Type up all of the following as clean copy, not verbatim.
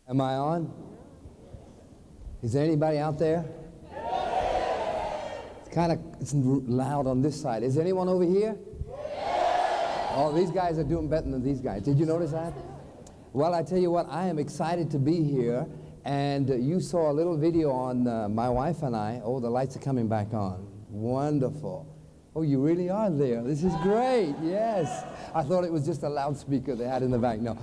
Am I on? Is there anybody out there? It's loud on this side. Is there anyone over here? Oh, these guys are doing better than these guys. Did you notice that? Well, I tell you what, I am excited to be here. And you saw a little video on my wife and I. Oh, the lights are coming back on. Wonderful. Oh, you really are there. This is great. Yes. I thought it was just a loudspeaker they had in the back. No.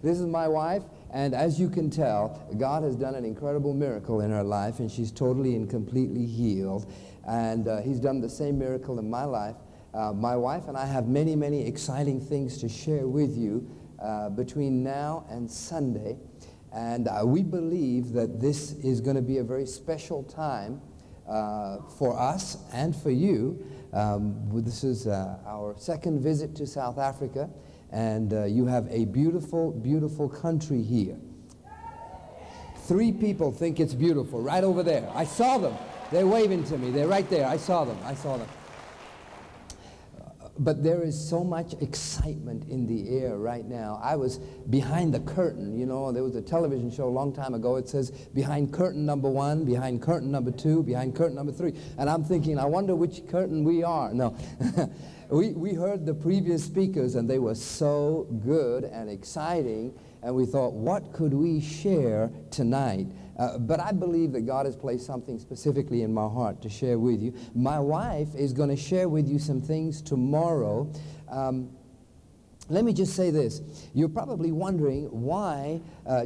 This is my wife. And as you can tell, God has done an incredible miracle in her life, and she's totally and completely healed. And He's done the same miracle in my life. My wife and I have many, many exciting things to share with you between now and Sunday. And we believe that this is going to be a very special time for us and for you. This is our second visit to South Africa. And you have a beautiful, beautiful country here. 3 people think it's beautiful, right over there. I saw them. They're waving to me. They're right there. I saw them. I saw them. But there is so much excitement in the air right now. I was behind the curtain. You know, there was a television show a long time ago. It says, behind curtain number 1, behind curtain number 2, behind curtain number 3. And I'm thinking, I wonder which curtain we are. No. We heard the previous speakers, and they were so good and exciting, and we thought, what could we share tonight? But I believe that God has placed something specifically in my heart to share with you. My wife is going to share with you some things tomorrow. Let me just say this. You're probably wondering why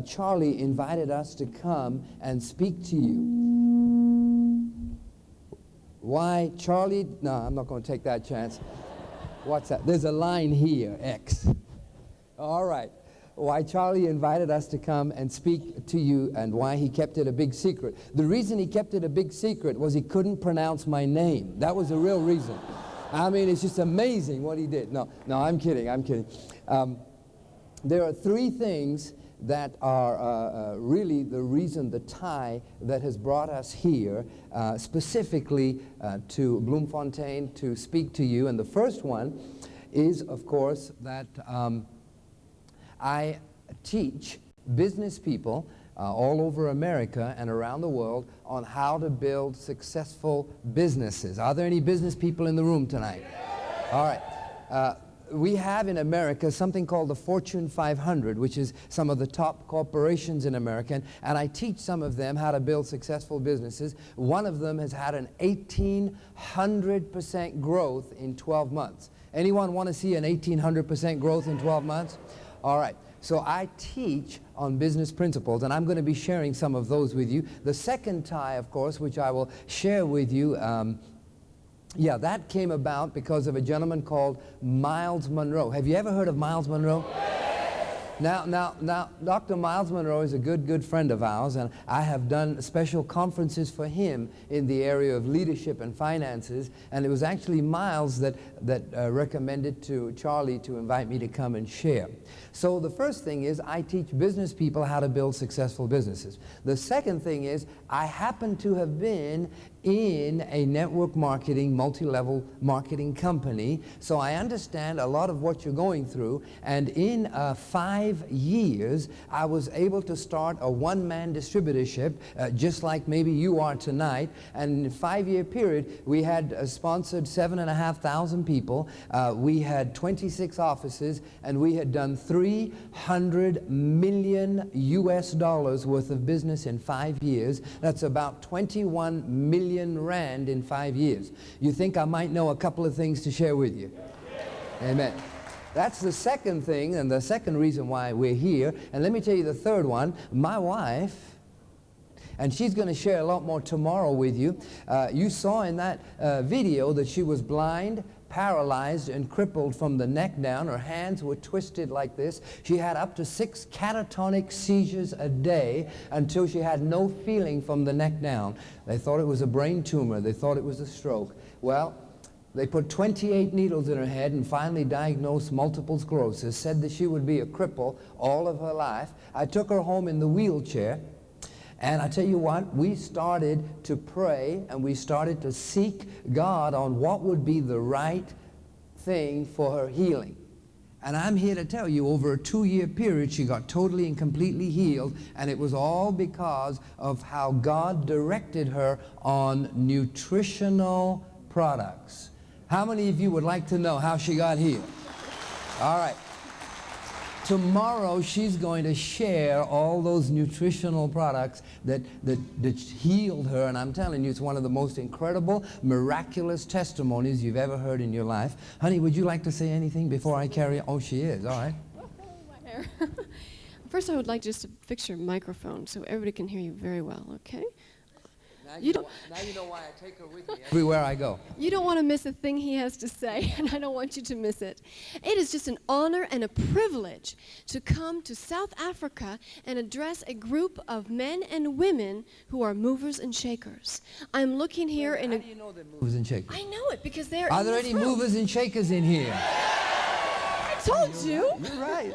Charlie invited us to come and speak to you. Why Charlie? No, I'm not going to take that chance. What's that? There's a line here, X. All right. Why Charlie invited us to come and speak to you, and why he kept it a big secret. The reason he kept it a big secret was he couldn't pronounce my name. That was the real reason. I mean, it's just amazing what he did. No, I'm kidding. I'm kidding. There are 3 things that are really the reason, the tie that has brought us here, specifically to Bloemfontein to speak to you. And the first one is, of course, that I teach business people all over America and around the world on how to build successful businesses. Are there any business people in the room tonight? All right. We have in America something called the Fortune 500, which is some of the top corporations in America, and I teach some of them how to build successful businesses. One of them has had an 1,800% growth in 12 months. Anyone want to see an 1,800% growth in 12 months? All right. So I teach on business principles, and I'm going to be sharing some of those with you. The second tie, of course, which I will share with you, that came about because of a gentleman called Miles Monroe. Have you ever heard of Miles Monroe? Now, Dr. Miles Monroe is a good friend of ours, and I have done special conferences for him in the area of leadership and finances, and it was actually Miles that recommended to Charlie to invite me to come and share. So the first thing is I teach business people how to build successful businesses. The second thing is I happen to have been in a network marketing, multi-level marketing company, so I understand a lot of what you're going through, and in 5 years I was able to start a one-man distributorship, just like maybe you are tonight, and in a 5-year period we had sponsored 7,500 people, we had 26 offices, and we had done $300 million US worth of business in 5 years. That's about 21 million rand in 5 years. You think I might know a couple of things to share with you? Amen. That's the second thing, and the second reason why we're here. And let me tell you the third one. My wife, and she's going to share a lot more tomorrow with you. You saw in that video that she was blind, paralyzed, and crippled from the neck down. Her hands were twisted like this. She had up to 6 catatonic seizures a day until she had no feeling from the neck down. They thought it was a brain tumor. They thought it was a stroke. Well, they put 28 needles in her head and finally diagnosed multiple sclerosis, said that she would be a cripple all of her life. I took her home in the wheelchair. And I tell you what, we started to pray and we started to seek God on what would be the right thing for her healing. And I'm here to tell you, over a 2-year period, she got totally and completely healed, and it was all because of how God directed her on nutritional products. How many of you would like to know how she got healed? All right. Tomorrow, she's going to share all those nutritional products that healed her, and I'm telling you, it's one of the most incredible, miraculous testimonies you've ever heard in your life. Honey, would you like to say anything before I carry on? Oh, she is. All right. My hair. First, I would like just to fix your microphone so everybody can hear you very well, okay? Now you know why I take her with me everywhere I go. You don't want to miss a thing he has to say, and I don't want you to miss it. It is just an honor and a privilege to come to South Africa and address a group of men and women who are movers and shakers. I'm looking here in How do you know they're movers and shakers? I know it because they're Are in there this any room. movers and shakers in here? I told you. You're right.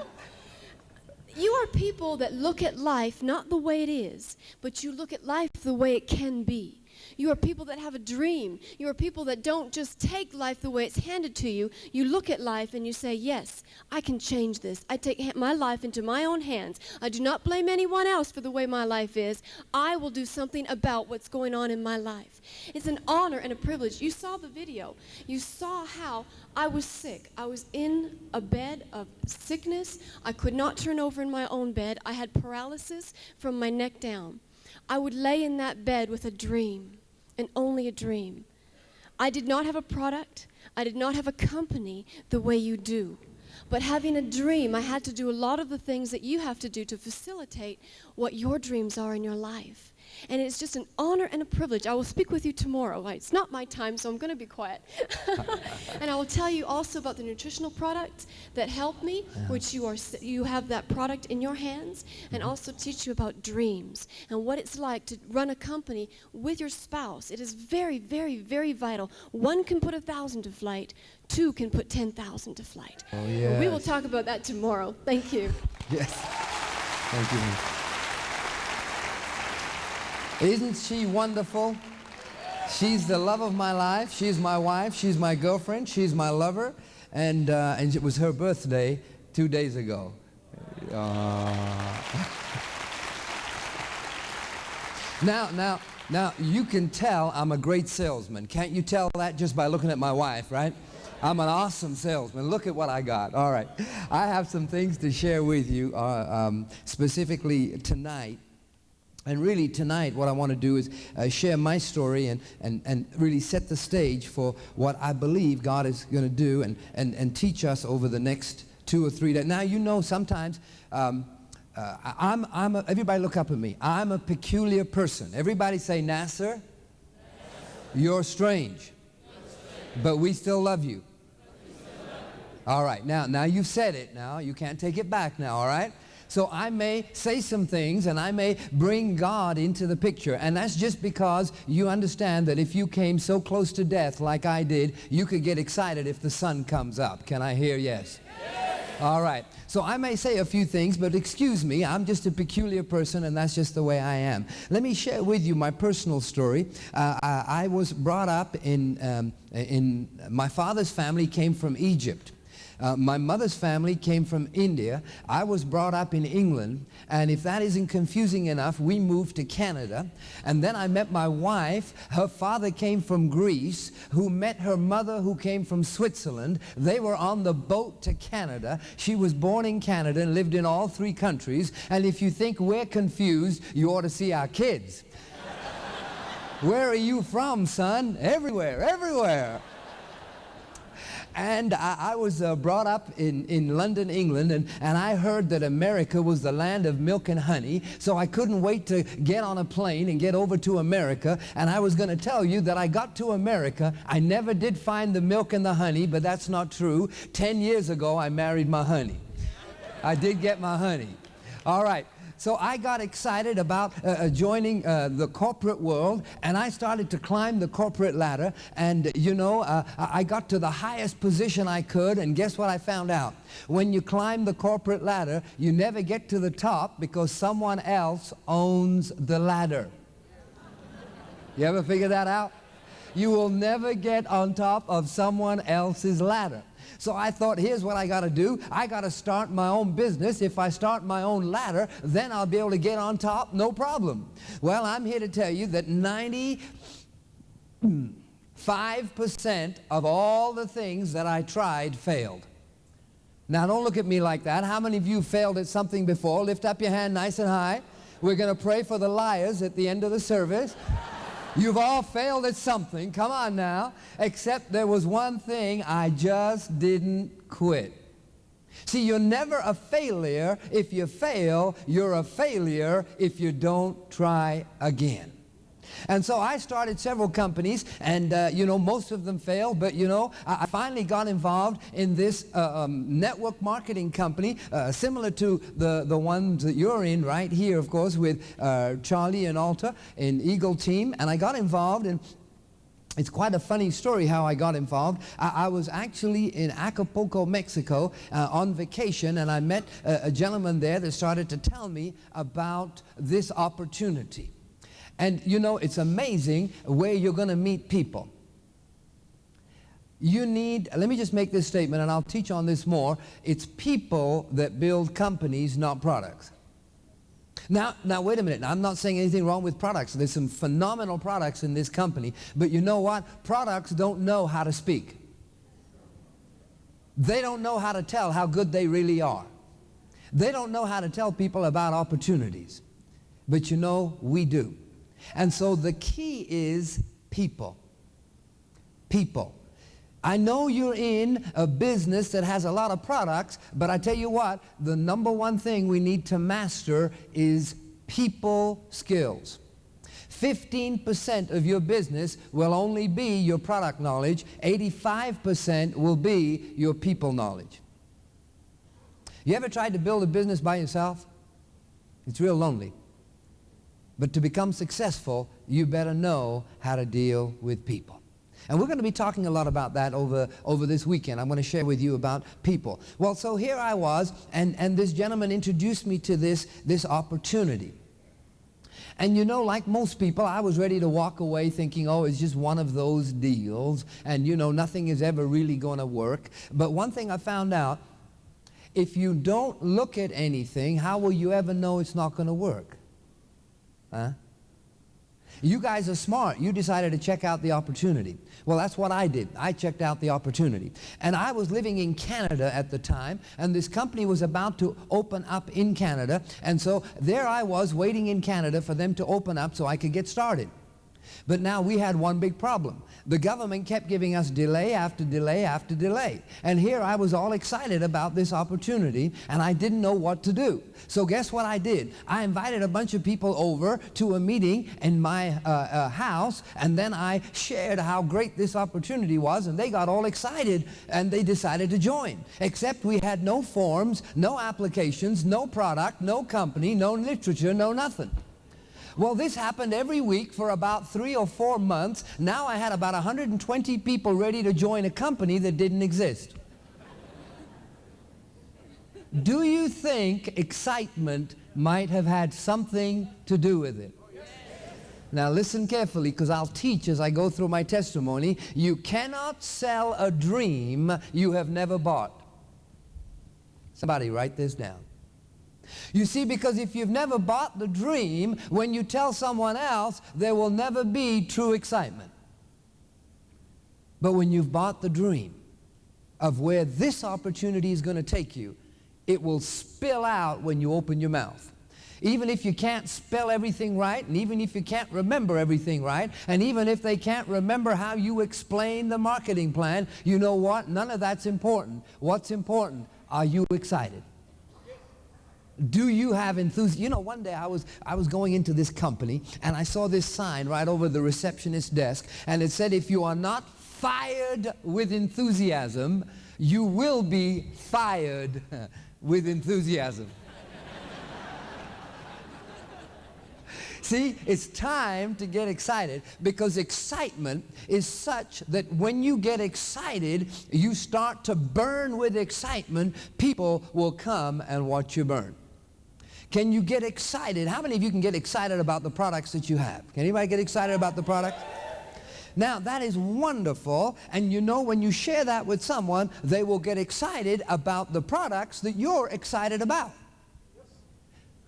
You are people that look at life not the way it is, but you look at life the way it can be. You are people that have a dream. You are people that don't just take life the way it's handed to you. You look at life and you say, yes, I can change this. I take my life into my own hands. I do not blame anyone else for the way my life is. I will do something about what's going on in my life. It's an honor and a privilege. You saw the video. You saw how I was sick. I was in a bed of sickness. I could not turn over in my own bed. I had paralysis from my neck down. I would lay in that bed with a dream, and only a dream. I did not have a product. I did not have a company the way you do. But having a dream, I had to do a lot of the things that you have to do to facilitate what your dreams are in your life. And it's just an honor and a privilege. I will speak with you tomorrow. It's not my time, so I'm going to be quiet. And I will tell you also about the nutritional products that help me, which you have that product in your hands, and also teach you about dreams and what it's like to run a company with your spouse. It is very, very, very vital. One can put 1,000 to flight. 2 can put 10,000 to flight. Oh, yes. We will talk about that tomorrow. Thank you. Yes. Thank you. Isn't she wonderful? She's the love of my life. She's my wife. She's my girlfriend. She's my lover. And it was her birthday 2 days ago. Now, you can tell I'm a great salesman. Can't you tell that just by looking at my wife, right? I'm an awesome salesman. Look at what I got. All right. I have some things to share with you specifically tonight. And really tonight what I want to do is share my story and really set the stage for what I believe God is going to do and teach us over the next 2 or 3 days. Now, you know, sometimes everybody look up at me. I'm a peculiar person. Everybody say, Nassir, you're strange, but we still love you. All right, now you've said it now. You can't take it back now, all right? So I may say some things and I may bring God into the picture. And that's just because you understand that if you came so close to death like I did, you could get excited if the sun comes up. Can I hear yes? Yes. All right. So I may say a few things, but excuse me, I'm just a peculiar person and that's just the way I am. Let me share with you my personal story. I was brought up in my father's family came from Egypt. My mother's family came from India. I was brought up in England, and if that isn't confusing enough, we moved to Canada. And then I met my wife. Her father came from Greece, who met her mother who came from Switzerland. They were on the boat to Canada. She was born in Canada and lived in all 3 countries. And if you think we're confused, you ought to see our kids. Where are you from, son? Everywhere, everywhere. And I was brought up in London, England, and I heard that America was the land of milk and honey, so I couldn't wait to get on a plane and get over to America. And I was going to tell you that I got to America. I never did find the milk and the honey, but that's not true. 10 years ago, I married my honey. I did get my honey. All right. So I got excited about joining the corporate world, and I started to climb the corporate ladder, and you know, I got to the highest position I could, and guess what I found out? When you climb the corporate ladder, you never get to the top because someone else owns the ladder. You ever figure that out? You will never get on top of someone else's ladder. So I thought, here's what I got to do. I got to start my own business. If I start my own ladder, then I'll be able to get on top, no problem. Well, I'm here to tell you that 95% of all the things that I tried failed. Now, don't look at me like that. How many of you failed at something before? Lift up your hand nice and high. We're going to pray for the liars at the end of the service. You've all failed at something. Come on now. Except there was one thing: I just didn't quit. See, you're never a failure if you fail. You're a failure if you don't try again. And so I started several companies, and most of them failed, but I finally got involved in this network marketing company, similar to the ones that you're in right here, of course, with Charlie and Alta in Eagle Team. And I got involved, and it's quite a funny story how I got involved. I was actually in Acapulco, Mexico on vacation, and I met a gentleman there that started to tell me about this opportunity. And it's amazing where you're going to meet people. You need, let me just make this statement, and I'll teach on this more. It's people that build companies, not products. Now wait a minute. Now, I'm not saying anything wrong with products. There's some phenomenal products in this company. But you know what? Products don't know how to speak. They don't know how to tell how good they really are. They don't know how to tell people about opportunities. But we do. And so the key is people. People. I know you're in a business that has a lot of products, but I tell you what, the number one thing we need to master is people skills. 15% of your business will only be your product knowledge. 85% will be your people knowledge. You ever tried to build a business by yourself? It's real lonely. But to become successful, you better know how to deal with people. And we're going to be talking a lot about that over this weekend. I'm going to share with you about people. Well, so here I was, and this gentleman introduced me to this opportunity. And like most people, I was ready to walk away thinking, oh, it's just one of those deals, and nothing is ever really going to work. But one thing I found out, if you don't look at anything, how will you ever know it's not going to work? Huh? You guys are smart. You decided to check out the opportunity. Well, that's what I did. I checked out the opportunity. And I was living in Canada at the time, and this company was about to open up in Canada. And so there I was waiting in Canada for them to open up so I could get started. But now we had one big problem. The government kept giving us delay after delay after delay. And here I was all excited about this opportunity, and I didn't know what to do. So guess what I did? I invited a bunch of people over to a meeting in my house, and then I shared how great this opportunity was, and they got all excited, and they decided to join. Except we had no forms, no applications, no product, no company, no literature, no nothing. Well, this happened every week for about 3 or 4 months. Now I had about 120 people ready to join a company that didn't exist. Do you think excitement might have had something to do with it? Now listen carefully, because I'll teach as I go through my testimony. You cannot sell a dream you have never bought. Somebody write this down. You see, because if you've never bought the dream, when you tell someone else, there will never be true excitement. But when you've bought the dream of where this opportunity is going to take you, it will spill out when you open your mouth. Even if you can't spell everything right, and even if you can't remember everything right, and even if they can't remember how you explain the marketing plan, you know what? None of that's important. What's important? Are you excited? Do you have enthusiasm? One day I was going into this company, and I saw this sign right over the receptionist's desk, and it said, if you are not fired with enthusiasm, you will be fired with enthusiasm. See, it's time to get excited, because excitement is such that when you get excited, you start to burn with excitement. People will come and watch you burn. Can you get excited? How many of you can get excited about the products that you have? Can anybody get excited about the products? Now, that is wonderful, and you know when you share that with someone, they will get excited about the products that you're excited about.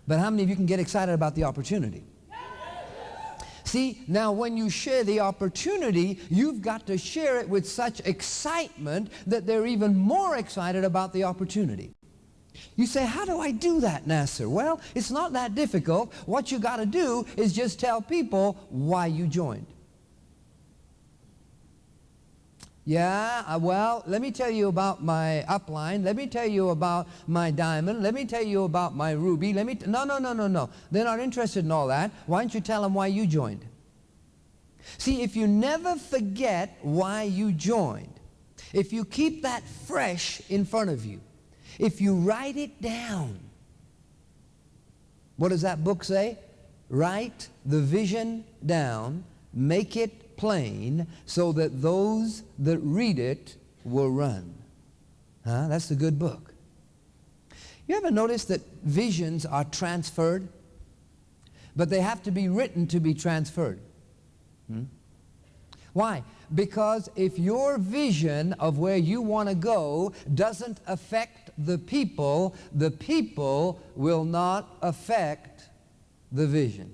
But how many of you can get excited about the opportunity? See, now when you share the opportunity, you've got to share it with such excitement that they're even more excited about the opportunity. You say, how do I do that, Nassir? Well, it's not that difficult. What you got to do is just tell people why you joined. Yeah, well, let me tell you about my upline. Let me tell you about my diamond. Let me tell you about my ruby. No. They're not interested in all that. Why don't you tell them why you joined? See, if you never forget why you joined, if you keep that fresh in front of you, if you write it down, what does that book say? Write the vision down, make it plain, so that those that read it will run. That's a good book. You ever notice that visions are transferred? But they have to be written to be transferred. Why? Because if your vision of where you want to go doesn't affect the people will not affect the vision.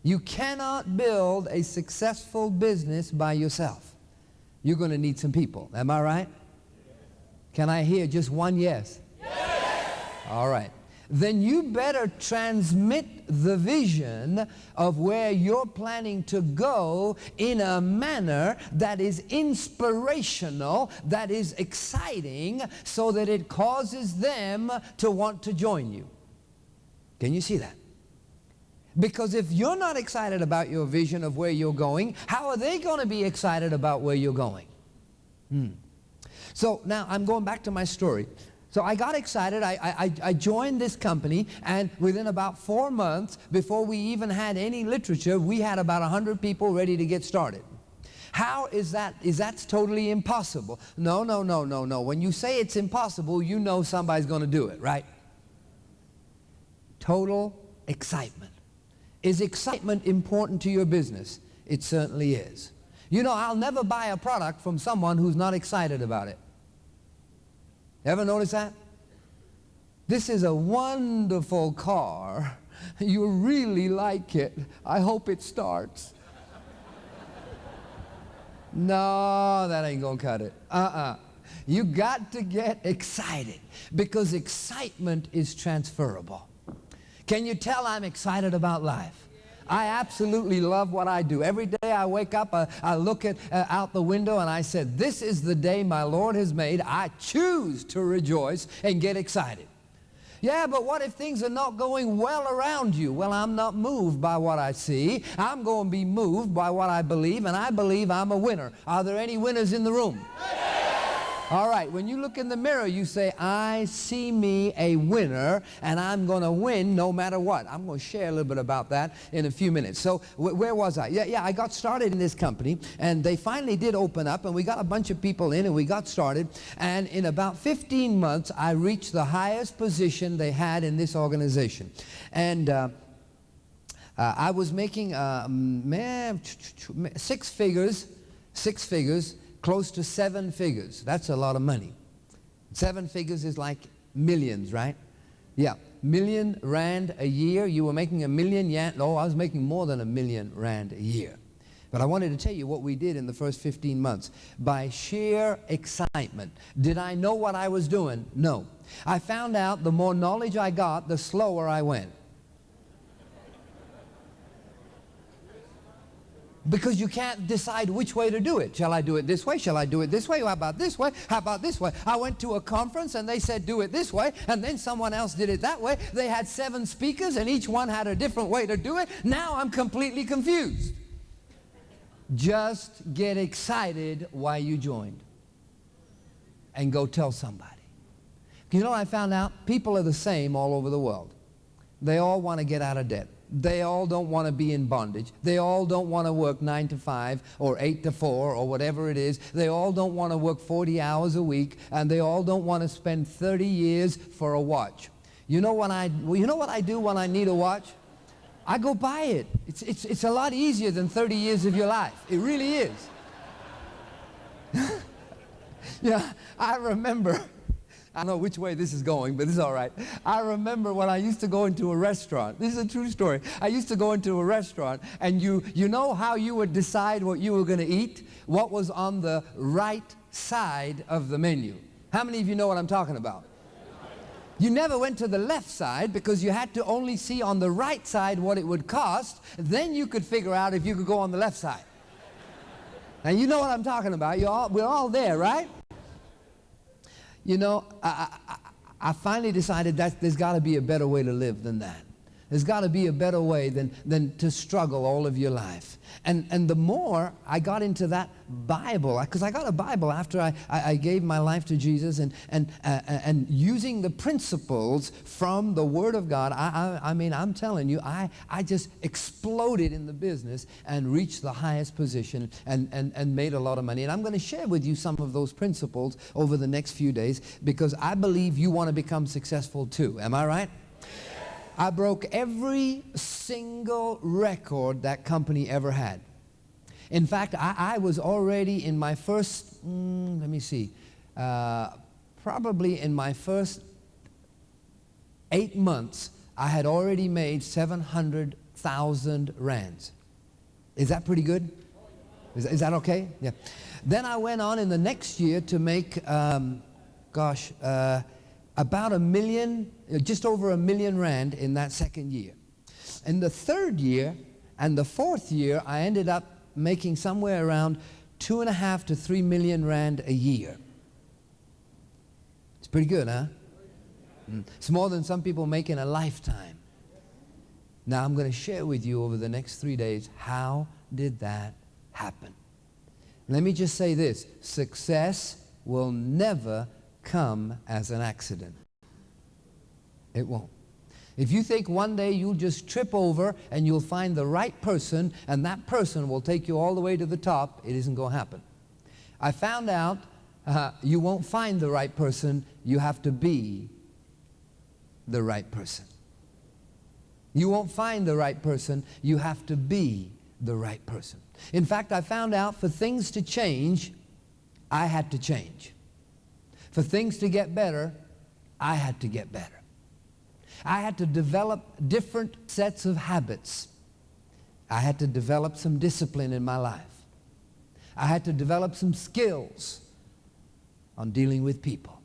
You cannot build a successful business by yourself. You're going to need some people. Am I right? Can I hear just one yes? Yes! All right. Then you better transmit the vision of where you're planning to go in a manner that is inspirational, that is exciting, so that it causes them to want to join you. Can you see that? Because if you're not excited about your vision of where you're going, how are they going to be excited about where you're going? So now I'm going back to my story. So I got excited. I joined this company, and within about 4 months, before we even had any literature, we had about 100 people ready to get started. How is that? That's totally impossible. No. When you say it's impossible, you know somebody's going to do it, right? Total excitement. Is excitement important to your business? It certainly is. You know, I'll never buy a product from someone who's not excited about it. Ever notice that? This is a wonderful car. You really like it. I hope it starts. No, that ain't gonna cut it. You got to get excited, because excitement is transferable. Can you tell I'm excited about life? I absolutely love what I do. Every day I wake up, I look out the window and I said, this is the day my Lord has made. I choose to rejoice and get excited. Yeah, but what if things are not going well around you? Well, I'm not moved by what I see. I'm going to be moved by what I believe, and I believe I'm a winner. Are there any winners in the room? All right, when you look in the mirror, you say, I see me a winner, and I'm going to win no matter what. I'm going to share a little bit about that in a few minutes. So where was I? Yeah, I got started in this company, and they finally did open up, and we got a bunch of people in, and we got started. And in about 15 months, I reached the highest position they had in this organization. And I was making, six figures, close to 7 figures. That's a lot of money. 7 figures is like millions, right? Yeah, million rand a year. You were making a million, yeah? No, I was making more than $1 million rand a year. But I wanted to tell you what we did in the first 15 months. By sheer excitement. Did I know what I was doing? No. I found out the more knowledge I got, the slower I went. Because you can't decide which way to do it. Shall I do it this way? Shall I do it this way? How about this way? How about this way? I went to a conference and they said do it this way, and then someone else did it that way. They had 7 speakers and each one had a different way to do it. Now I'm completely confused. Just get excited why you joined and go tell somebody. You know, I found out people are the same all over the world. They all want to get out of debt. They all don't want to be in bondage. They all don't want to work 9 to 5 or 8 to 4 or whatever it is. They all don't want to work 40 hours a week, and they all don't want to spend 30 years for a watch. You know what I do when I need a watch? I go buy it. It's a lot easier than 30 years of your life. It really is. Yeah, I remember, I don't know which way this is going, but it's all right. I remember when I used to go into a restaurant. This is a true story. I used to go into a restaurant, and you know how you would decide what you were going to eat? What was on the right side of the menu. How many of you know what I'm talking about? You never went to the left side because you had to only see on the right side what it would cost. Then you could figure out if you could go on the left side. Now you know what I'm talking about. We're all there, right? You know, I finally decided that there's got to be a better way to live than that. There's got to be a better way than to struggle all of your life. And the more I got into that Bible, because I got a Bible after I gave my life to Jesus, and using the principles from the Word of God, I mean, I'm telling you, I just exploded in the business and reached the highest position and made a lot of money. And I'm going to share with you some of those principles over the next few days because I believe you want to become successful too. Am I right? I broke every single record that company ever had. In fact, I was already in my first, let me see, probably in my first 8 months, I had already made 700,000 rands. Is that pretty good? Is that okay? Yeah. Then I went on in the next year to make, about $1 million, just over $1 million rand in that second year. In the third year and the fourth year, I ended up making somewhere around 2.5 to 3 million rand a year. It's pretty good, huh? It's more than some people make in a lifetime. Now I'm going to share with you over the next 3 days, how did that happen? Let me just say this, success will never come as an accident. It won't. If you think one day you'll just trip over and you'll find the right person and that person will take you all the way to the top, it isn't going to happen. I found out you won't find the right person, you have to be the right person. You won't find the right person, you have to be the right person. In fact, I found out for things to change, I had to change. For things to get better, I had to get better. I had to develop different sets of habits. I had to develop some discipline in my life. I had to develop some skills on dealing with people.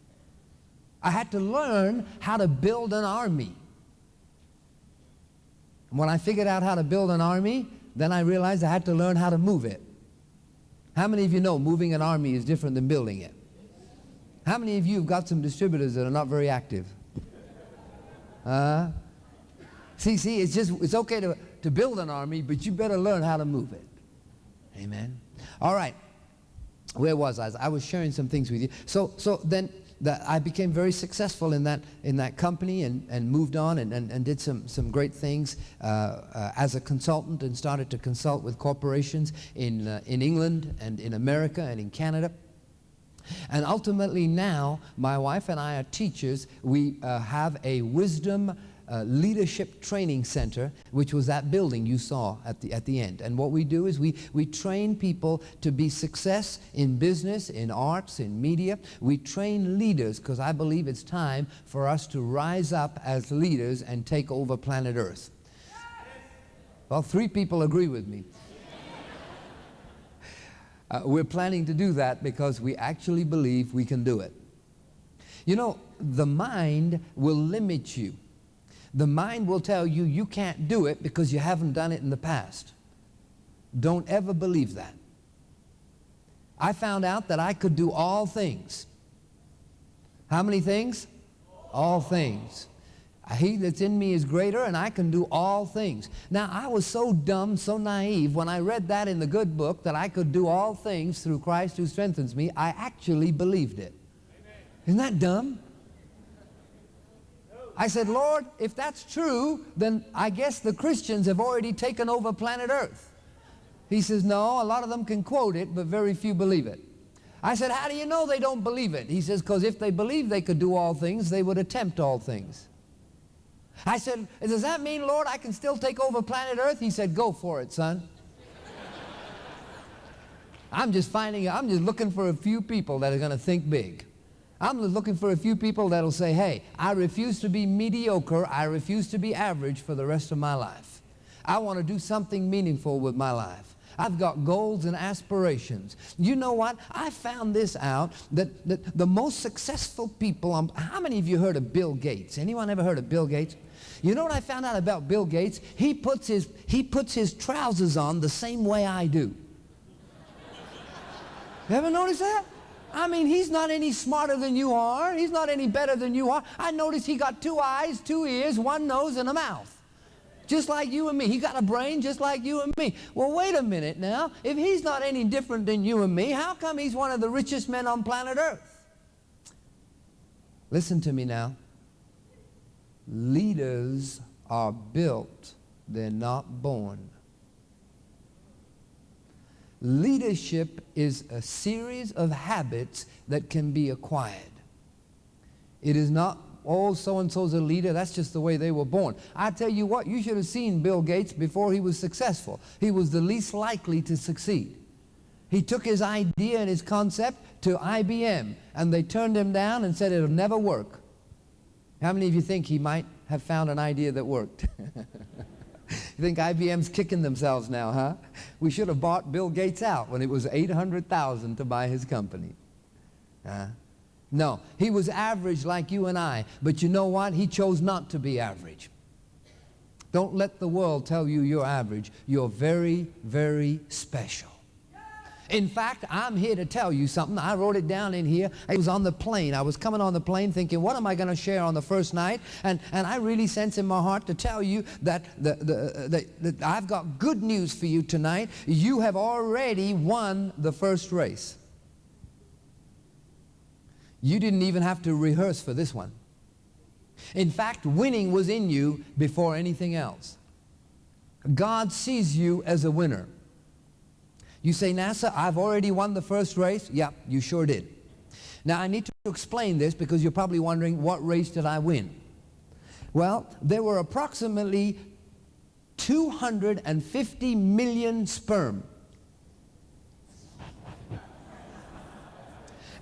I had to learn how to build an army. And when I figured out how to build an army, then I realized I had to learn how to move it. How many of you know moving an army is different than building it? How many of you have got some distributors that are not very active? See, it's okay to build an army, but you better learn how to move it. Amen. All right. Where was I? I was sharing some things with you. So then I became very successful in that company and moved on and did some great things as a consultant and started to consult with corporations in England and in America and in Canada. And ultimately now, my wife and I are teachers. We have a wisdom leadership training center, which was that building you saw at the end. And what we do is we train people to be success in business, in arts, in media. We train leaders because I believe it's time for us to rise up as leaders and take over planet Earth. Well, 3 people agree with me. We're planning to do that because we actually believe we can do it. You know, the mind will limit you. The mind will tell you you can't do it because you haven't done it in the past. Don't ever believe that. I found out that I could do all things. How many things? All things. He that's in me is greater, and I can do all things. Now, I was so dumb, so naive, when I read that in the good book, that I could do all things through Christ who strengthens me, I actually believed it. Amen. Isn't that dumb? I said, Lord, if that's true, then I guess the Christians have already taken over planet Earth. He says, no, a lot of them can quote it, but very few believe it. I said, how do you know they don't believe it? He says, because if they believed they could do all things, they would attempt all things. I said, does that mean, Lord, I can still take over planet Earth? He said, go for it, son. I'm just looking for a few people that are going to think big. I'm looking for a few people that will say, hey, I refuse to be mediocre. I refuse to be average for the rest of my life. I want to do something meaningful with my life. I've got goals and aspirations. You know what? I found this out, that the most successful people, how many of you heard of Bill Gates? Anyone ever heard of Bill Gates? You know what I found out about Bill Gates? He puts his trousers on the same way I do. You ever notice that? I mean, he's not any smarter than you are. He's not any better than you are. I noticed he got 2 eyes, 2 ears, 1 nose, and a mouth. Just like you and me. He got a brain just like you and me. Well, wait a minute now. If he's not any different than you and me, how come he's one of the richest men on planet Earth? Listen to me now. Leaders are built, they're not born. Leadership is a series of habits that can be acquired. It is not, oh, so-and-so's a leader, that's just the way they were born. I tell you what, you should have seen Bill Gates before he was successful. He was the least likely to succeed. He took his idea and his concept to IBM, and they turned him down and said it'll never work. How many of you think he might have found an idea that worked? You think IBM's kicking themselves now, huh? We should have bought Bill Gates out when it was $800,000 to buy his company. No, he was average like you and I, but you know what? He chose not to be average. Don't let the world tell you you're average. You're very, very special. In fact, I'm here to tell you something. I wrote it down in here. I was on the plane. I was coming on the plane thinking, what am I going to share on the first night? And I really sense in my heart to tell you that I've got good news for you tonight. You have already won the first race. You didn't even have to rehearse for this one. In fact, winning was in you before anything else. God sees you as a winner. You say, Nassir, I've already won the first race. Yeah, you sure did. Now, I need to explain this because you're probably wondering, what race did I win? Well, there were approximately 250 million sperm.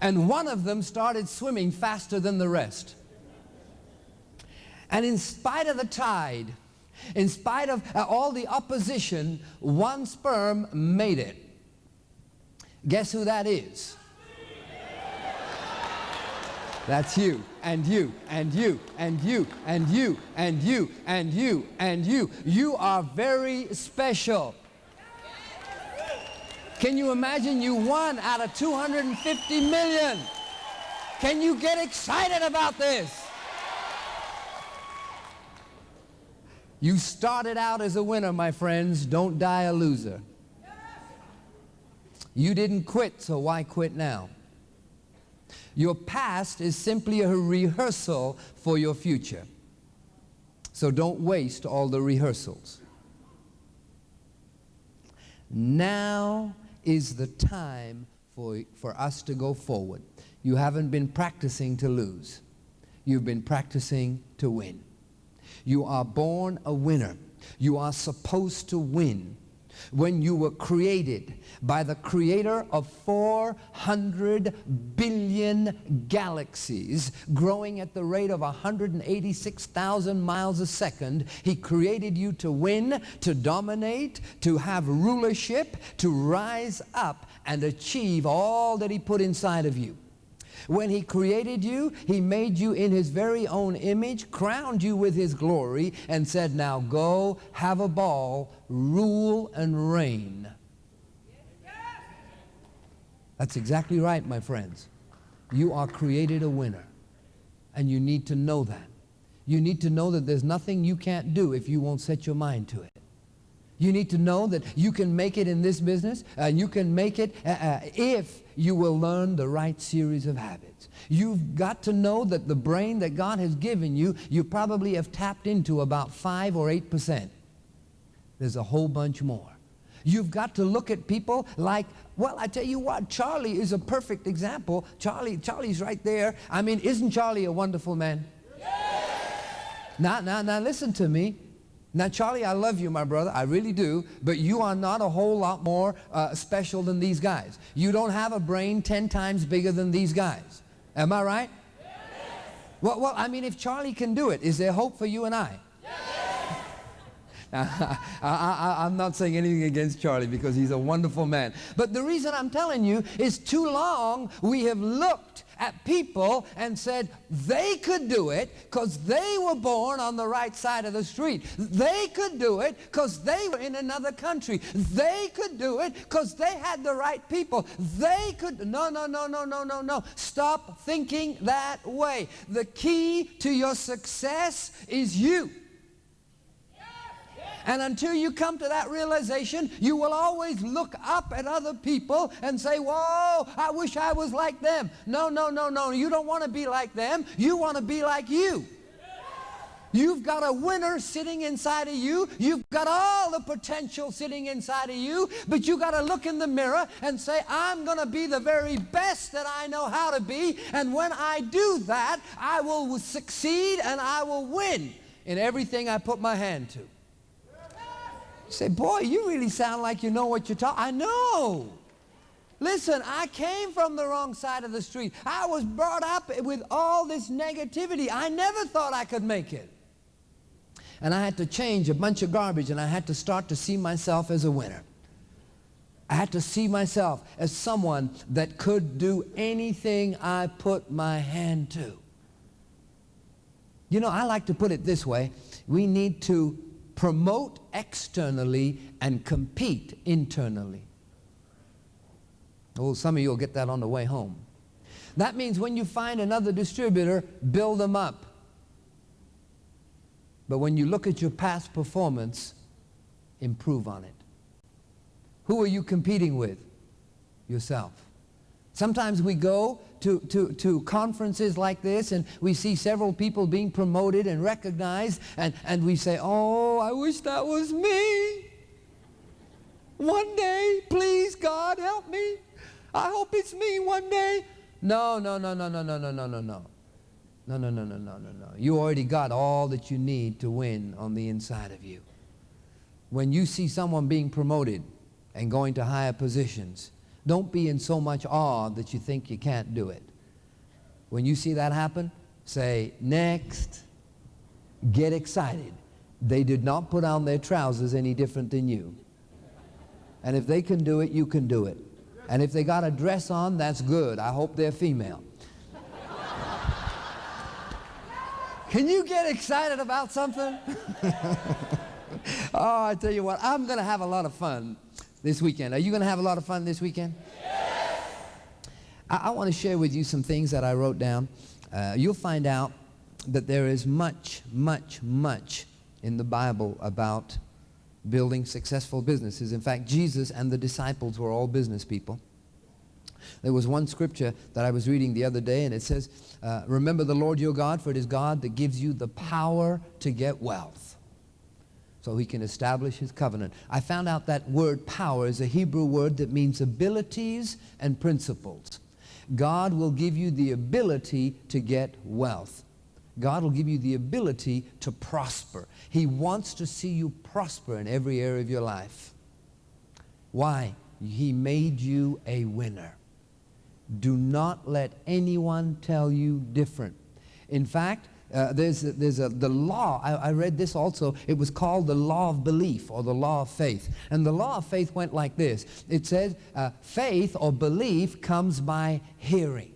And one of them started swimming faster than the rest. And in spite of the tide, in spite of all the opposition, one sperm made it. Guess who that is? That's you, and you, and you, and you, and you, and you, and you, and you. You are very special. Can you imagine you won out of 250 million? Can you get excited about this? You started out as a winner, my friends. Don't die a loser. You didn't quit, so why quit now? Your past is simply a rehearsal for your future. So don't waste all the rehearsals. Now is the time for us to go forward. You haven't been practicing to lose. You've been practicing to win. You are born a winner. You are supposed to win. When you were created by the creator of 400 billion galaxies growing at the rate of 186,000 miles a second, he created you to win, to dominate, to have rulership, to rise up and achieve all that he put inside of you. When he created you, he made you in his very own image, crowned you with his glory, and said, now go, have a ball, rule and reign. That's exactly right, my friends. You are created a winner, and you need to know that. You need to know that there's nothing you can't do if you won't set your mind to it. You need to know that you can make it in this business, and you can make it if you will learn the right series of habits. You've got to know that the brain that God has given you, you probably have tapped into about 5 or 8%. There's a whole bunch more. You've got to look at people like, well, I tell you what, Charlie is a perfect example. Charlie's right there. I mean, isn't Charlie a wonderful man? Now, listen to me. Now, Charlie, I love you, my brother. I really do. But you are not a whole lot more special than these guys. You don't have a brain 10 times bigger than these guys. Am I right? Yes. Well, I mean, if Charlie can do it, is there hope for you and I? I'm not saying anything against Charlie because he's a wonderful man. But the reason I'm telling you is too long we have looked at people and said they could do it because they were born on the right side of the street. They could do it because they were in another country. They could do it because they had the right people. They could. No. Stop thinking that way. The key to your success is you. And until you come to that realization, you will always look up at other people and say, whoa, I wish I was like them. No. You don't want to be like them. You want to be like you. You've got a winner sitting inside of you. You've got all the potential sitting inside of you. But you got to look in the mirror and say, I'm going to be the very best that I know how to be. And when I do that, I will succeed and I will win in everything I put my hand to. You say, boy, you really sound like you know what you're talking. I know. Listen, I came from the wrong side of the street. I was brought up with all this negativity. I never thought I could make it. And I had to change a bunch of garbage, and I had to start to see myself as a winner. I had to see myself as someone that could do anything I put my hand to. You know, I like to put it this way. We need to promote externally and compete internally. Oh, some of you will get that on the way home. That means when you find another distributor, build them up. But when you look at your past performance, improve on it. Who are you competing with? Yourself. Sometimes we go to conferences like this and we see several people being promoted and recognized and we say, oh, I wish that was me. One day, please, God, help me. I hope it's me one day. No. You already got all that you need to win on the inside of you. When you see someone being promoted and going to higher positions, don't be in so much awe that you think you can't do it. When you see that happen, say, next. Get excited. They did not put on their trousers any different than you. And if they can do it, you can do it. And if they got a dress on, that's good. I hope they're female. Can you get excited about something? Oh, I tell you what, I'm going to have a lot of fun this weekend. Are you going to have a lot of fun this weekend? Yes. I want to share with you some things that I wrote down. You'll find out that there is much in the Bible about building successful businesses. In fact, Jesus and the disciples were all business people. There was one scripture that I was reading the other day, and it says, remember the Lord your God, for it is God that gives you the power to get wealth, so he can establish his covenant. I found out that word power is a Hebrew word that means abilities and principles. God will give you the ability to get wealth. God will give you the ability to prosper. He wants to see you prosper in every area of your life. Why? He made you a winner. Do not let anyone tell you different. In fact, there's the law. I read this also. It was called the law of belief or the law of faith. And the law of faith went like this. It says faith or belief comes by hearing.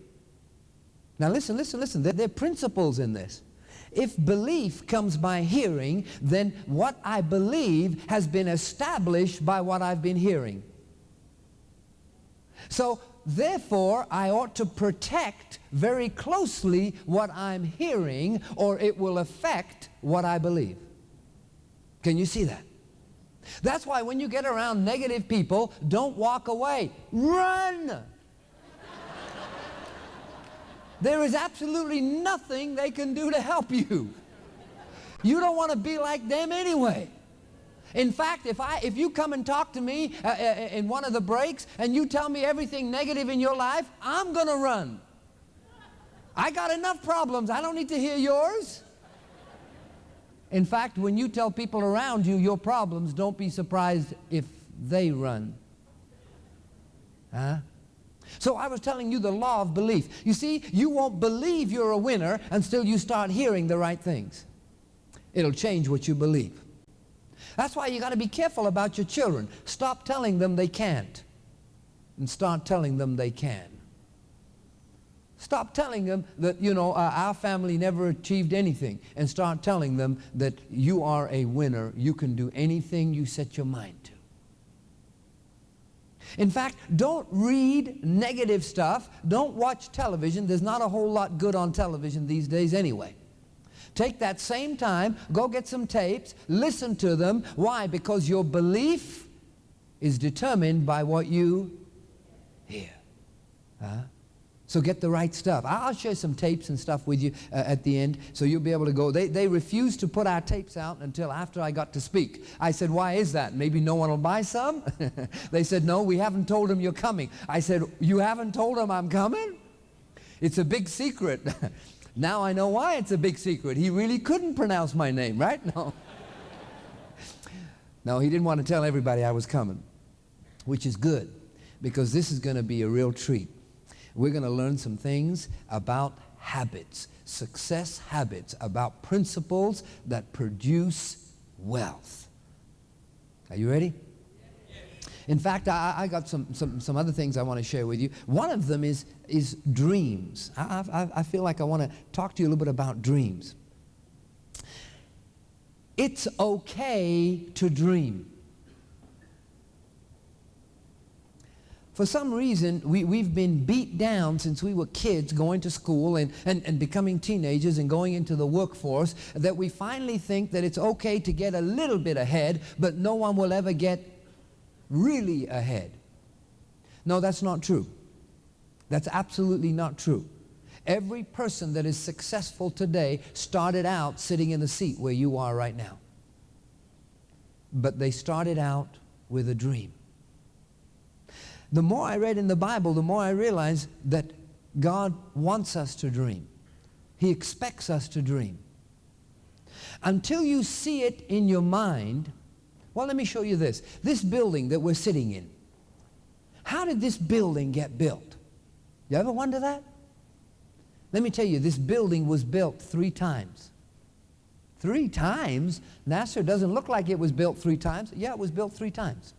Now listen. There are principles in this. If belief comes by hearing, then what I believe has been established by what I've been hearing. So therefore, I ought to protect very closely what I'm hearing, or it will affect what I believe. Can you see that? That's why when you get around negative people, don't walk away. Run! There is absolutely nothing they can do to help you. You don't want to be like them anyway. In fact, if you come and talk to me in one of the breaks and you tell me everything negative in your life, I'm going to run. I got enough problems. I don't need to hear yours. In fact, when you tell people around you your problems, don't be surprised if they run. Huh? So I was telling you the law of belief. You see, you won't believe you're a winner until you start hearing the right things. It'll change what you believe. That's why you got to be careful about your children. Stop telling them they can't and start telling them they can. Stop telling them that, our family never achieved anything, and start telling them that you are a winner. You can do anything you set your mind to. In fact, don't read negative stuff. Don't watch television. There's not a whole lot good on television these days anyway. Take that same time, go get some tapes, listen to them. Why? Because your belief is determined by what you hear. So get the right stuff. I'll share some tapes and stuff with you at the end, so you'll be able to go. They refused to put our tapes out until after I got to speak. I said, why is that? Maybe no one will buy some? They said, no, we haven't told them you're coming. I said, you haven't told them I'm coming? It's a big secret. Now I know why it's a big secret. He really couldn't pronounce my name, right? No. No, he didn't want to tell everybody I was coming, which is good, because this is going to be a real treat. We're going to learn some things about habits, success habits, about principles that produce wealth. Are you ready? In fact, I got some other things I want to share with you. One of them is dreams. I feel like I want to talk to you a little bit about dreams. It's okay to dream. For some reason, we've been beat down since we were kids going to school and becoming teenagers and going into the workforce, that we finally think that it's okay to get a little bit ahead, but no one will ever get really ahead. No, that's not true. That's absolutely not true. Every person that is successful today started out sitting in the seat where you are right now. But they started out with a dream. The more I read in the Bible, the more I realized that God wants us to dream. He expects us to dream. Until you see it in your mind, well, let me show you this. This building that we're sitting in, how did this building get built? You ever wonder that? Let me tell you, this building was built 3 times. 3 times? Nassir doesn't look like it was built 3 times. Yeah, it was built 3 times.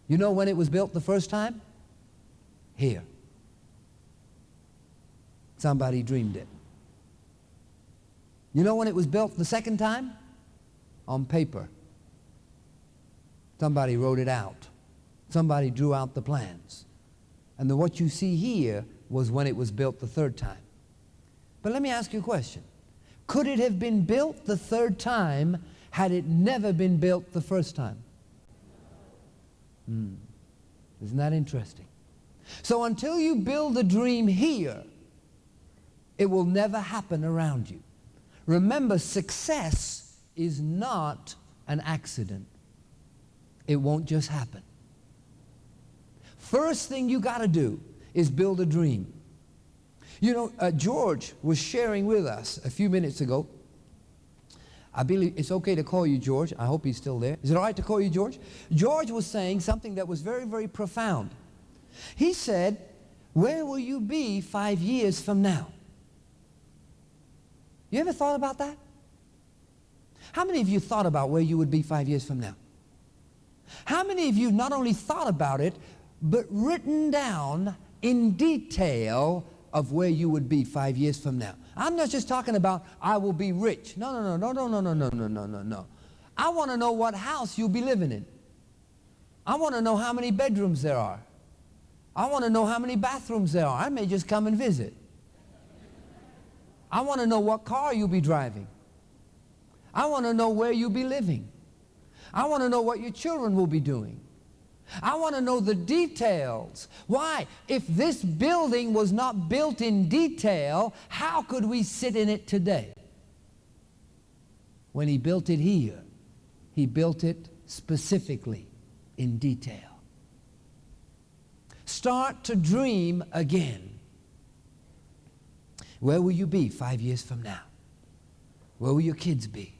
You know when it was built the first time? Here. Somebody dreamed it. You know when it was built the second time? On paper. Somebody wrote it out. Somebody drew out the plans. And then what you see here was when it was built the 3rd time. But let me ask you a question. Could it have been built the 3rd time had it never been built the first time? Isn't that interesting? So until you build a dream here, it will never happen around you. Remember, success is not an accident. It won't just happen. First thing you got to do is build a dream. You know, George was sharing with us a few minutes ago. I believe it's okay to call you George. I hope he's still there. Is it all right to call you George? George was saying something that was very, very profound. He said, where will you be 5 years from now? You ever thought about that? How many of you thought about where you would be 5 years from now? How many of you not only thought about it, but written down in detail of where you would be 5 years from now? I'm not just talking about I will be rich. No. I want to know what house you'll be living in. I want to know how many bedrooms there are. I want to know how many bathrooms there are. I may just come and visit. I want to know what car you'll be driving. I want to know where you'll be living. I want to know what your children will be doing. I want to know the details. Why? If this building was not built in detail, how could we sit in it today? When he built it here, he built it specifically in detail. Start to dream again. Where will you be 5 years from now? Where will your kids be?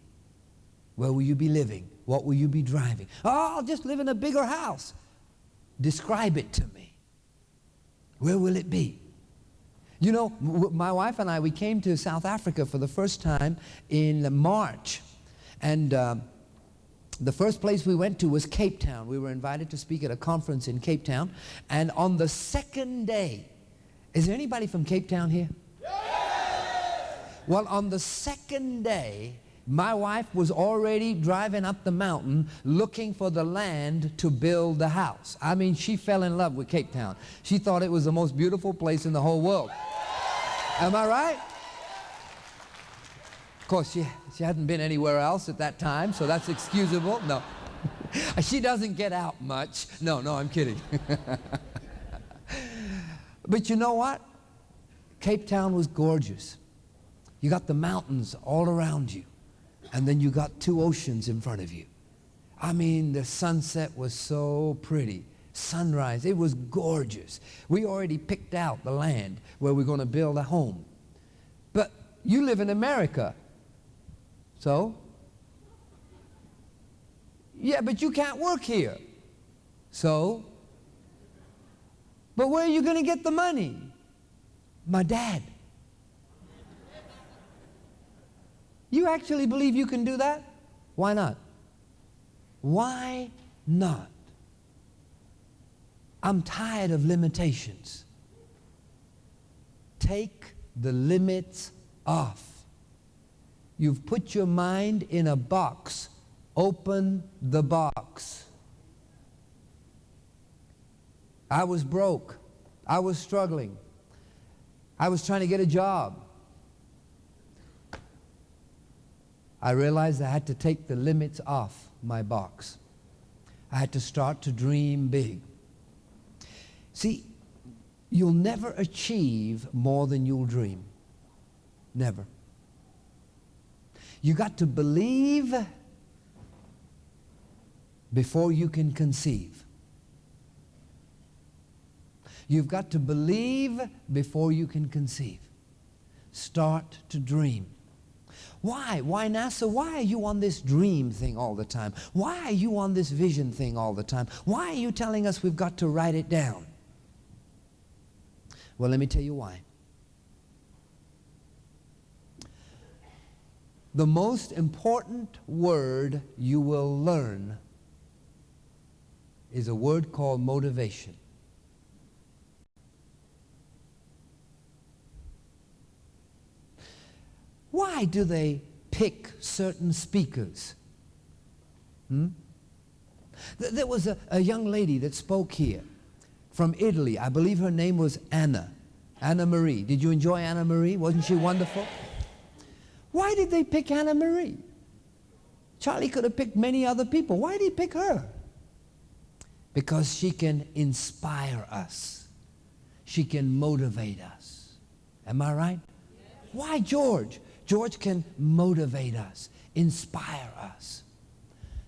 Where will you be living? What will you be driving? Oh, I'll just live in a bigger house. Describe it to me. Where will it be? You know, my wife and I, we came to South Africa for the first time in March. And the first place we went to was Cape Town. We were invited to speak at a conference in Cape Town. And on the second day, is there anybody from Cape Town here? Well, on the second day, my wife was already driving up the mountain looking for the land to build the house. I mean, she fell in love with Cape Town. She thought it was the most beautiful place in the whole world. Am I right? Of course, she hadn't been anywhere else at that time, so that's excusable. No. She doesn't get out much. No, I'm kidding. But you know what? Cape Town was gorgeous. You got the mountains all around you. And then you got two oceans in front of you. I mean, the sunset was so pretty. Sunrise, it was gorgeous. We already picked out the land where we're going to build a home. But you live in America. So? Yeah, but you can't work here. So? But where are you going to get the money? My dad. You actually believe you can do that? Why not? Why not? I'm tired of limitations. Take the limits off. You've put your mind in a box. Open the box. I was broke. I was struggling. I was trying to get a job. I realized I had to take the limits off my box. I had to start to dream big. See, you'll never achieve more than you'll dream. Never. You got to believe before you can conceive. You've got to believe before you can conceive. Start to dream. Why? Why, Nassir? Why are you on this dream thing all the time? Why are you on this vision thing all the time? Why are you telling us we've got to write it down? Well, let me tell you why. The most important word you will learn is a word called motivation. Why do they pick certain speakers? There was a young lady that spoke here from Italy. I believe her name was Anna Marie. Did you enjoy Anna Marie? Wasn't she wonderful? Why did they pick Anna Marie? Charlie could have picked many other people. Why did he pick her? Because she can inspire us. She can motivate us. Am I right? Yes. Why George? George can motivate us, inspire us.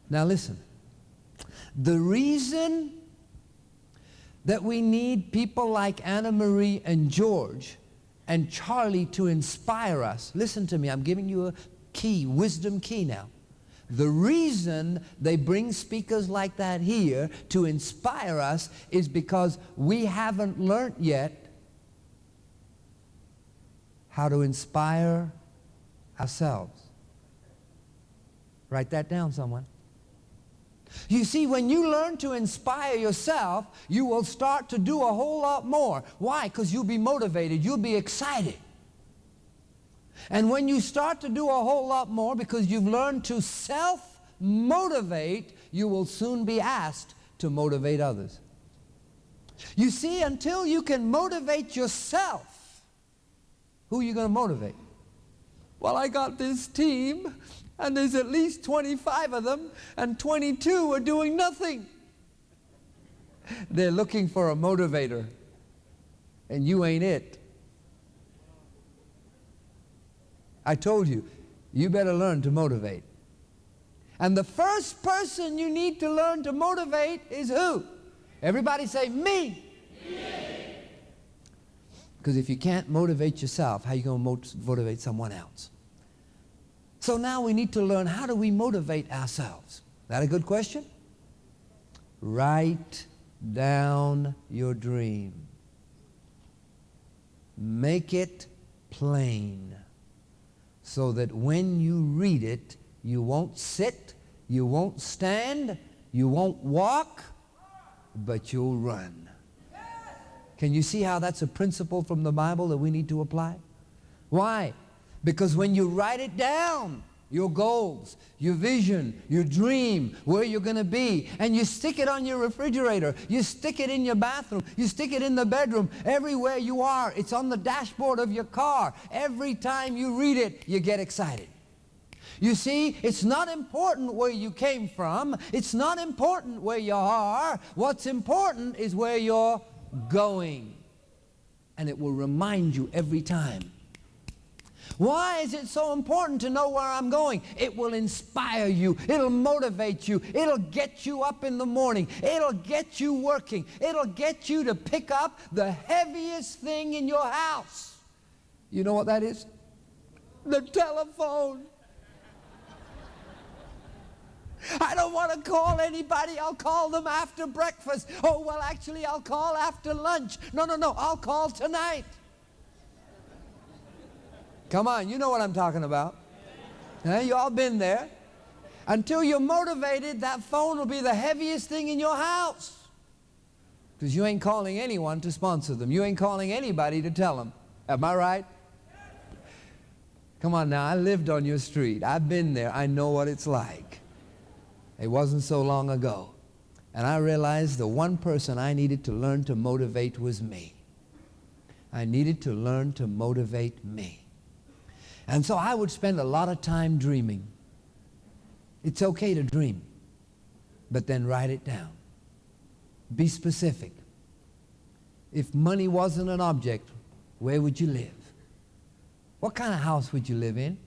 Now listen, the reason that we need people like Anna Marie and George and Charlie to inspire us, listen to me, I'm giving you a key, wisdom key now. The reason they bring speakers like that here to inspire us is because we haven't learned yet how to inspire ourselves. Write that down, someone. You see, when you learn to inspire yourself, you will start to do a whole lot more. Why? Because you'll be motivated. You'll be excited. And when you start to do a whole lot more because you've learned to self-motivate, you will soon be asked to motivate others. You see, until you can motivate yourself, who are you going to motivate? Well, I got this team, and there's at least 25 of them, and 22 are doing nothing. They're looking for a motivator, and you ain't it. I told you, you better learn to motivate. And the first person you need to learn to motivate is who? Everybody say, me. Because if you can't motivate yourself, how are you going to motivate someone else? So now we need to learn, how do we motivate ourselves? Is that a good question? Write down your dream. Make it plain so that when you read it, you won't sit, you won't stand, you won't walk, but you'll run. Can you see how that's a principle from the Bible that we need to apply? Why? Because when you write it down, your goals, your vision, your dream, where you're going to be, and you stick it on your refrigerator, you stick it in your bathroom, you stick it in the bedroom, everywhere you are, it's on the dashboard of your car. Every time you read it, you get excited. You see, it's not important where you came from, it's not important where you are, what's important is where you're going. And it will remind you every time. Why is it so important to know where I'm going? It will inspire you. It'll motivate you. It'll get you up in the morning. It'll get you working. It'll get you to pick up the heaviest thing in your house. You know what that is? The telephone. I don't want to call anybody. I'll call them after breakfast. Oh, well, actually, I'll call after lunch. No, I'll call tonight. Come on, you know what I'm talking about. You all been there. Until you're motivated, that phone will be the heaviest thing in your house. Because you ain't calling anyone to sponsor them. You ain't calling anybody to tell them. Am I right? Come on now, I lived on your street. I've been there. I know what it's like. It wasn't so long ago. And I realized the one person I needed to learn to motivate was me. I needed to learn to motivate me. And so I would spend a lot of time dreaming. It's okay to dream, but then write it down. Be specific. If money wasn't an object, where would you live? What kind of house would you live in?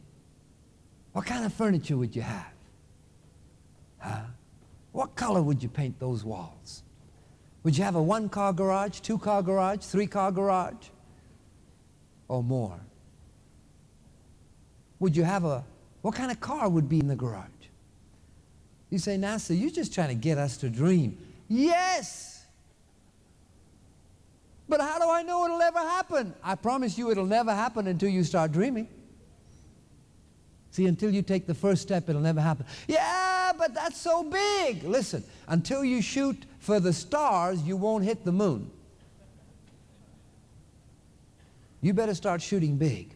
What kind of furniture would you have? What color would you paint those walls? Would you have a one-car garage, two-car garage, three-car garage, or more? Would you have what kind of car would be in the garage? You say, Nassir, you're just trying to get us to dream. Yes! But how do I know it'll ever happen? I promise you it'll never happen until you start dreaming. See, until you take the first step, it'll never happen. Yeah, but that's so big. Listen, until you shoot for the stars, you won't hit the moon. You better start shooting big.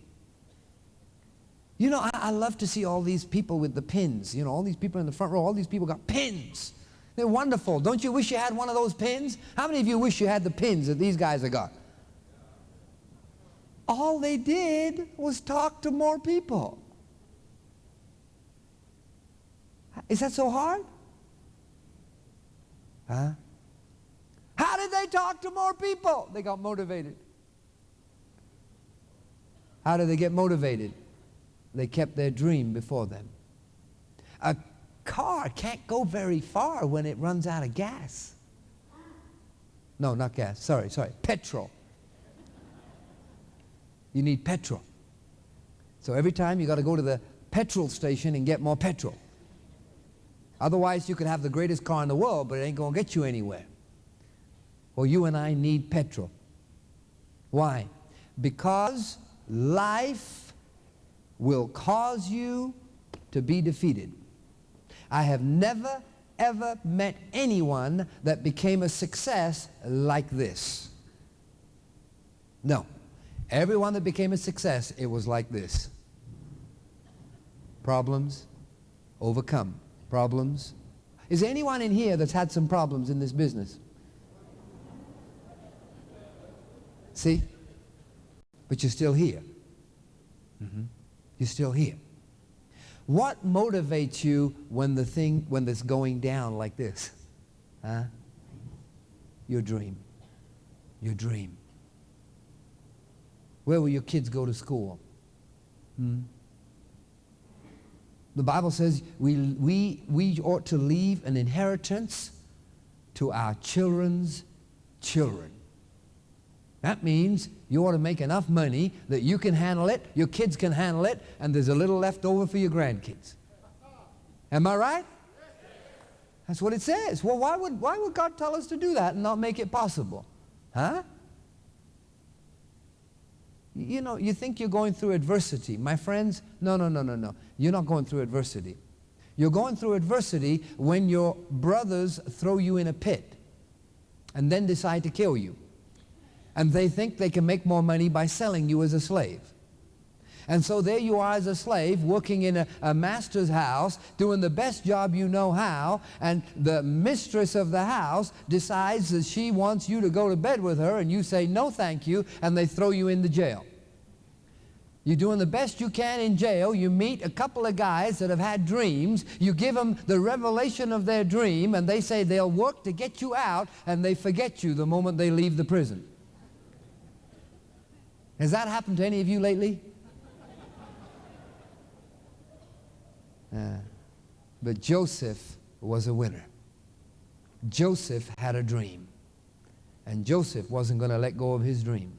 You know, I love to see all these people with the pins. You know, all these people in the front row, all these people got pins. They're wonderful. Don't you wish you had one of those pins? How many of you wish you had the pins that these guys have got? All they did was talk to more people. Is that so hard? How did they talk to more people? They got motivated. How did they get motivated? They kept their dream before them. A car can't go very far when it runs out of gas. No, not gas. Sorry. Petrol. You need petrol. So every time you got to go to the petrol station and get more petrol. Otherwise, you could have the greatest car in the world, but it ain't going to get you anywhere. Well, you and I need petrol. Why? Because life will cause you to be defeated. I have never, ever met anyone that became a success like this. No. Everyone that became a success, it was like this. Problems, overcome. Problems. Is there anyone in here that's had some problems in this business? See? But you're still here. You're still here. What motivates you when it's going down like this? Your dream. Your dream. Where will your kids go to school? The Bible says we ought to leave an inheritance to our children's children. That means you ought to make enough money that you can handle it, your kids can handle it, and there's a little left over for your grandkids. Am I right? That's what it says. Well, why would God tell us to do that and not make it possible? Huh? You know, you think you're going through adversity. My friends, no. You're not going through adversity. You're going through adversity when your brothers throw you in a pit and then decide to kill you. And they think they can make more money by selling you as a slave. And so there you are as a slave working in a master's house, doing the best job you know how, and the mistress of the house decides that she wants you to go to bed with her, and you say, no thank you, and they throw you into jail. You're doing the best you can in jail. You meet a couple of guys that have had dreams. You give them the revelation of their dream, and they say they'll work to get you out, and they forget you the moment they leave the prison. Has that happened to any of you lately? But Joseph was a winner. Joseph had a dream. And Joseph wasn't going to let go of his dream.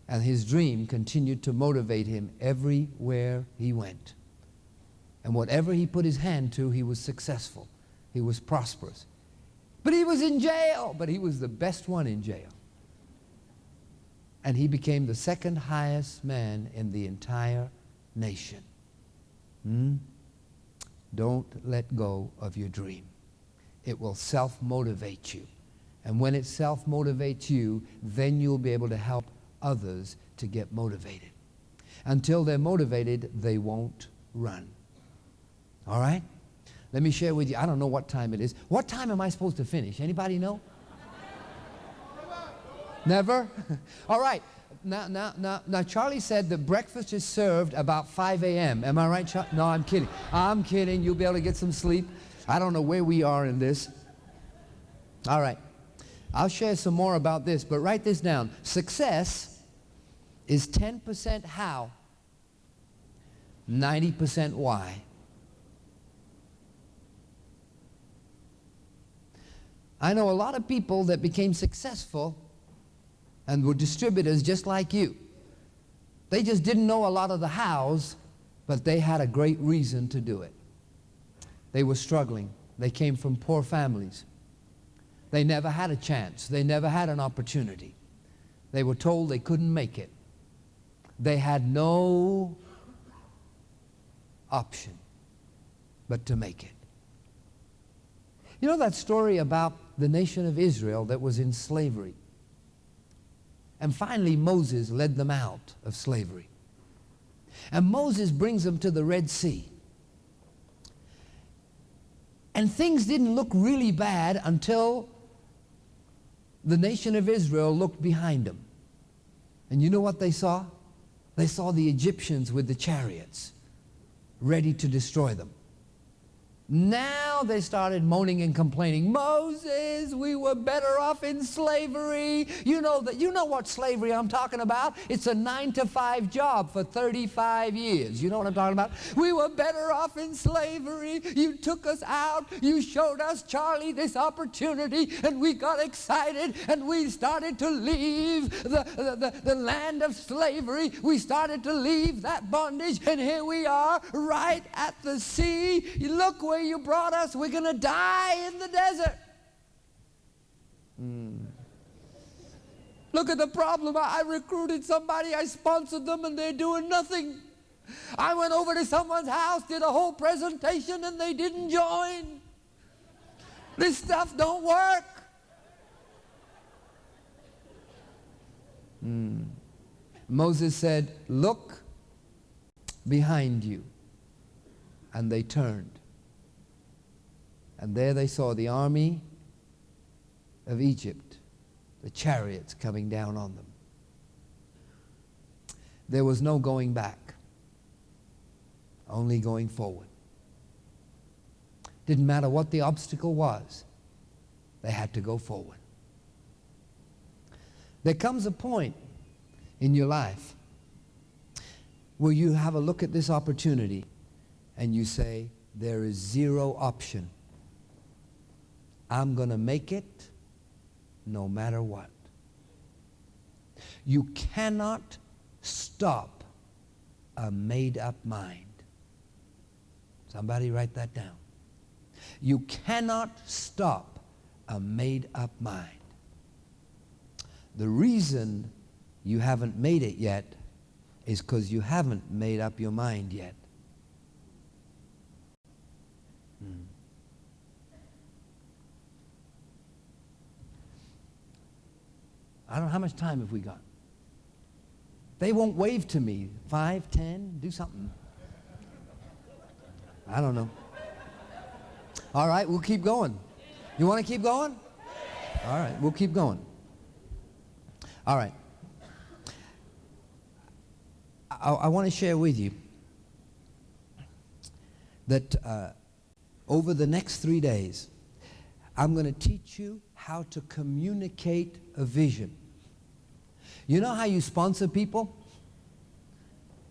And his dream continued to motivate him everywhere he went. And whatever he put his hand to, he was successful. He was prosperous. But he was in jail. But he was the best one in jail. And he became the second highest man in the entire nation. Don't let go of your dream. It will self-motivate you. And when it self-motivates you, then you'll be able to help others to get motivated. Until they're motivated, they won't run. All right? Let me share with you. I don't know what time it is. What time am I supposed to finish? Anybody know? Never? All right. Now, Charlie said that breakfast is served about 5 a.m. Am I right, Charlie? No, I'm kidding. I'm kidding. You'll be able to get some sleep. I don't know where we are in this. All right. I'll share some more about this, but write this down. Success is 10% how, 90% why. I know a lot of people that became successful and were distributors just like you. They just didn't know a lot of the hows, but they had a great reason to do it. They were struggling. They came from poor families. They never had a chance. They never had an opportunity. They were told they couldn't make it. They had no option but to make it. You know that story about the nation of Israel that was in slavery? And finally, Moses led them out of slavery. And Moses brings them to the Red Sea. And things didn't look really bad until the nation of Israel looked behind them. And you know what they saw? They saw the Egyptians with the chariots ready to destroy them. Now they started moaning and complaining. Moses, we were better off in slavery. You know what slavery I'm talking about? It's a 9-to-5 job for 35 years. You know what I'm talking about? We were better off in slavery. You took us out. You showed us, Charlie, this opportunity, and we got excited, and we started to leave the land of slavery. We started to leave that bondage, and here we are right at the sea. Look where you brought us. We're going to die in the desert. Look at the problem. I recruited somebody, I sponsored them, and they're doing nothing. I went over to someone's house, did a whole presentation, and they didn't join. This stuff don't work. Moses said, look behind you. And they turned. And there they saw the army of Egypt, the chariots coming down on them. There was no going back, only going forward. Didn't matter what the obstacle was, they had to go forward. There comes a point in your life where you have a look at this opportunity and you say, there is zero option. I'm going to make it no matter what. You cannot stop a made-up mind. Somebody write that down. You cannot stop a made-up mind. The reason you haven't made it yet is because you haven't made up your mind yet. I don't know, how much time have we got? They won't wave to me. 5, 10, do something. I don't know. All right, we'll keep going. You want to keep going? All right, we'll keep going. All right. I want to share with you that over the next 3 days, I'm going to teach you how to communicate a vision. You know how you sponsor people?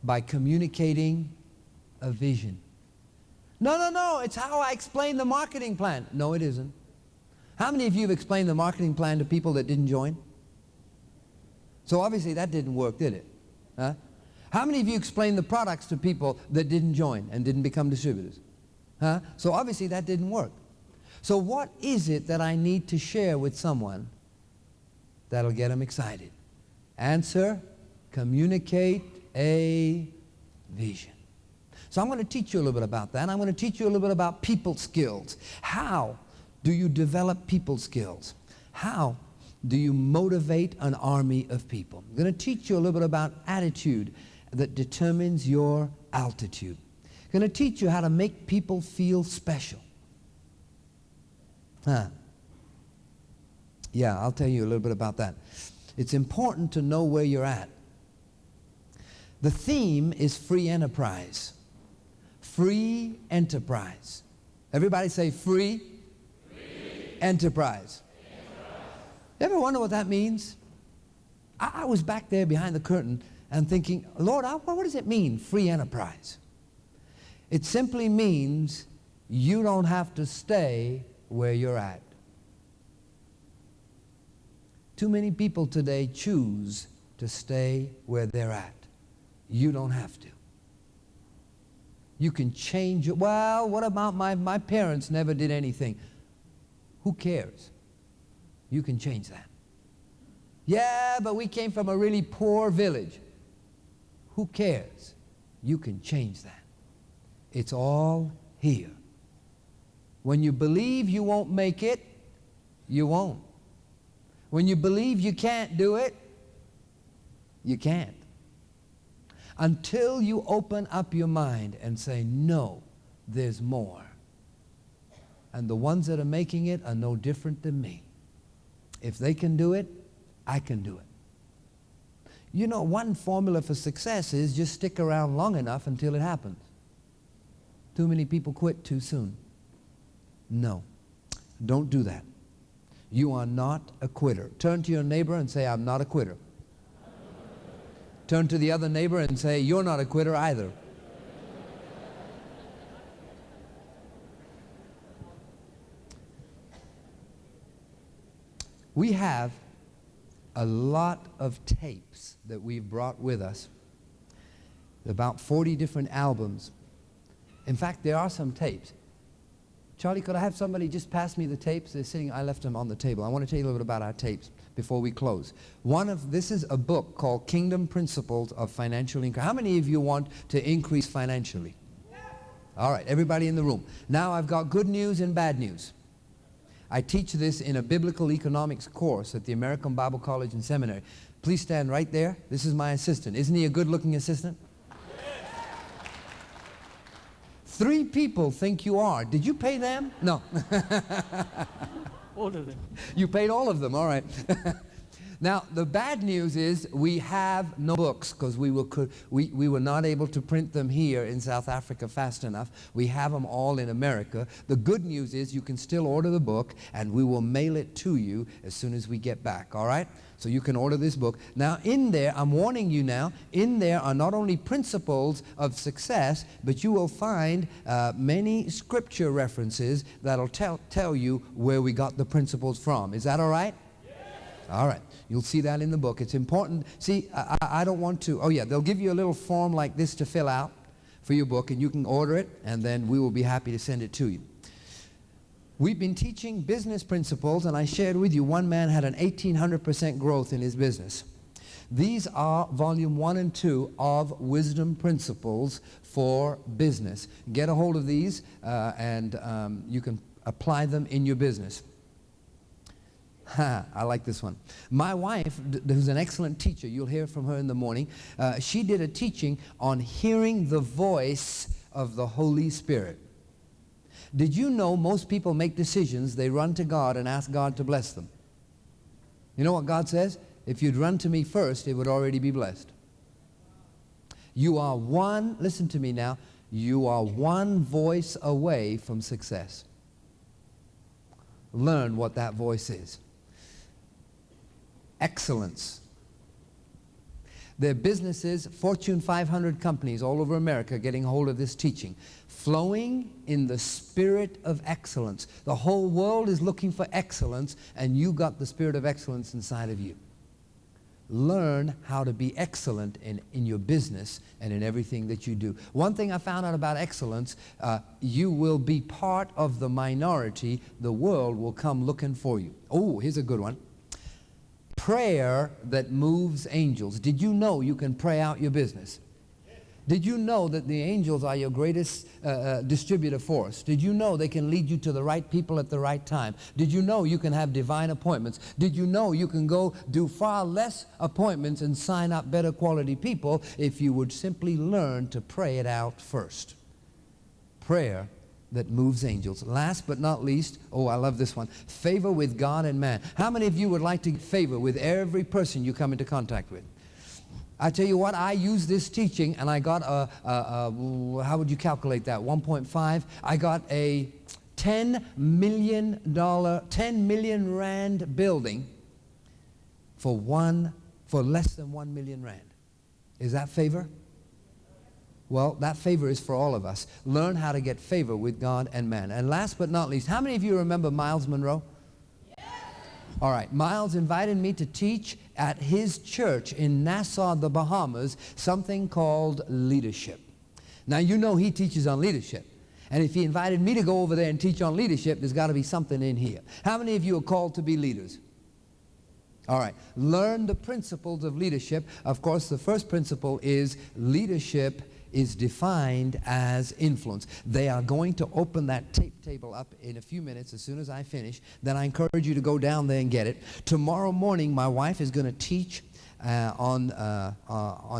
By communicating a vision. No, it's how I explain the marketing plan. No, it isn't. How many of you have explained the marketing plan to people that didn't join? So obviously that didn't work, did it? Huh? How many of you explained the products to people that didn't join and didn't become distributors? Huh? So obviously that didn't work. So what is it that I need to share with someone that'll get them excited? Answer, communicate a vision. So I'm going to teach you a little bit about that. I'm going to teach you a little bit about people skills. How do you develop people skills? How do you motivate an army of people? I'm going to teach you a little bit about attitude that determines your altitude. I'm going to teach you how to make people feel special. Yeah, I'll tell you a little bit about that. It's important to know where you're at. The theme is free enterprise. Free enterprise. Everybody say free, enterprise. You ever wonder what that means? I was back there behind the curtain and thinking, Lord, what does it mean, free enterprise? It simply means you don't have to stay where you're at. Too many people today choose to stay where they're at. You don't have to. You can change it. Well, what about my parents never did anything? Who cares? You can change that. Yeah, but we came from a really poor village. Who cares? You can change that. It's all here. When you believe you won't make it, you won't. When you believe you can't do it, you can't. Until you open up your mind and say, no, there's more. And the ones that are making it are no different than me. If they can do it, I can do it. You know, one formula for success is just stick around long enough until it happens. Too many people quit too soon. No, don't do that. You are not a quitter. Turn to your neighbor and say, I'm not a quitter. Turn to the other neighbor and say, you're not a quitter either. We have a lot of tapes that we've brought with us, about 40 different albums. In fact, there are some tapes. Charlie, could I have somebody just pass me the tapes? They're sitting, I left them on the table. I want to tell you a little bit about our tapes before we close. This is a book called Kingdom Principles of Financial Increase. How many of you want to increase financially? All right, everybody in the room. Now I've got good news and bad news. I teach this in a biblical economics course at the American Bible College and Seminary. Please stand right there. This is my assistant. Isn't he a good-looking assistant? 3 people think you are. Did you pay them? No. All of them. You paid all of them, all right. Now, the bad news is we have no books because we were not able to print them here in South Africa fast enough. We have them all in America. The good news is you can still order the book and we will mail it to you as soon as we get back, all right? So you can order this book. Now, in there, I'm warning you now, in there are not only principles of success, but you will find many scripture references that'll tell you where we got the principles from. Is that all right? All right. You'll see that in the book. It's important. See, I don't want to. Oh, yeah. They'll give you a little form like this to fill out for your book, and you can order it, and then we will be happy to send it to you. We've been teaching business principles, and I shared with you one man had an 1,800% growth in his business. These are volume 1 and 2 of Wisdom Principles for Business. Get a hold of these, and you can apply them in your business. I like this one. My wife, who's an excellent teacher, you'll hear from her in the morning, she did a teaching on hearing the voice of the Holy Spirit. Did you know most people make decisions, they run to God and ask God to bless them? You know what God says? If you'd run to me first, it would already be blessed. You are one, listen to me now, you are one voice away from success. Learn what that voice is. Excellence. There are businesses, Fortune 500 companies all over America getting hold of this teaching. Flowing in the spirit of excellence. The whole world is looking for excellence, and you got the spirit of excellence inside of you. Learn how to be excellent in your business and in everything that you do. One thing I found out about excellence, you will be part of the minority. The world will come looking for you. Oh, here's a good one. Prayer that moves angels. Did you know you can pray out your business? Did you know that the angels are your greatest distributor force? Did you know they can lead you to the right people at the right time? Did you know you can have divine appointments? Did you know you can go do far less appointments and sign up better quality people if you would simply learn to pray it out first? Prayer that moves angels. Last but not least, oh, I love this one, favor with God and man. How many of you would like to get favor with every person you come into contact with? I tell you what, I used this teaching and I got how would you calculate that, 1.5? I got a $10 million rand building for less than 1 million rand. Is that favor? Well, that favor is for all of us. Learn how to get favor with God and man. And last but not least, how many of you remember Miles Monroe? Yes. All right, Miles invited me to teach at his church in Nassir, the Bahamas, something called leadership. Now, you know he teaches on leadership. And if he invited me to go over there and teach on leadership, there's got to be something in here. How many of you are called to be leaders? All right, learn the principles of leadership. Of course, the first principle is leadership is defined as influence. They are going to open that tape table up in a few minutes as soon as I finish. Then I encourage you to go down there and get it. Tomorrow morning, my wife is going to teach on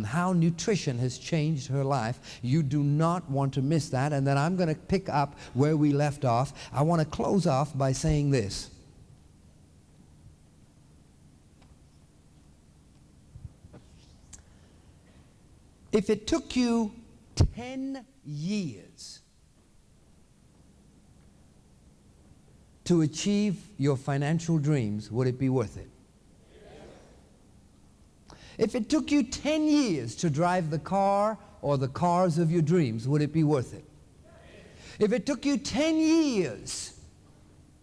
how nutrition has changed her life. You do not want to miss that. And then I'm going to pick up where we left off. I want to close off by saying this. If it took you 10 years to achieve your financial dreams, would it be worth it? If it took you 10 years to drive the car or the cars of your dreams, would it be worth it? If it took you 10 years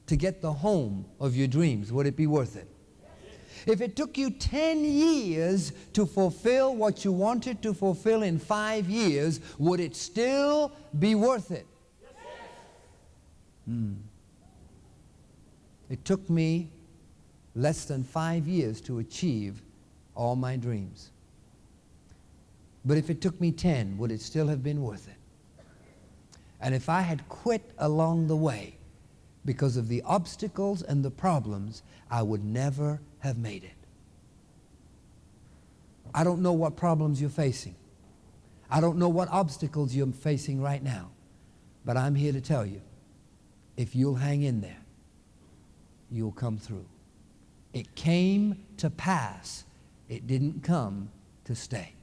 to get the home of your dreams, would it be worth it? If it took you 10 years to fulfill what you wanted to fulfill in 5 years, would it still be worth it? It took me less than 5 years to achieve all my dreams. But if it took me 10, would it still have been worth it? And if I had quit along the way because of the obstacles and the problems, I would never have made it. I don't know what problems you're facing. I don't know what obstacles you're facing right now. But I'm here to tell you, if you'll hang in there, you'll come through. It came to pass. It didn't come to stay.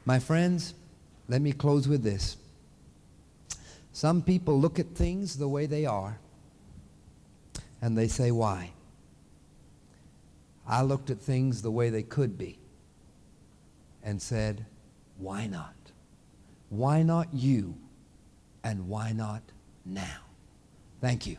My friends, let me close with this. Some people look at things the way they are, and they say, why? I looked at things the way they could be and said, why not? Why not you And why not now? Thank you.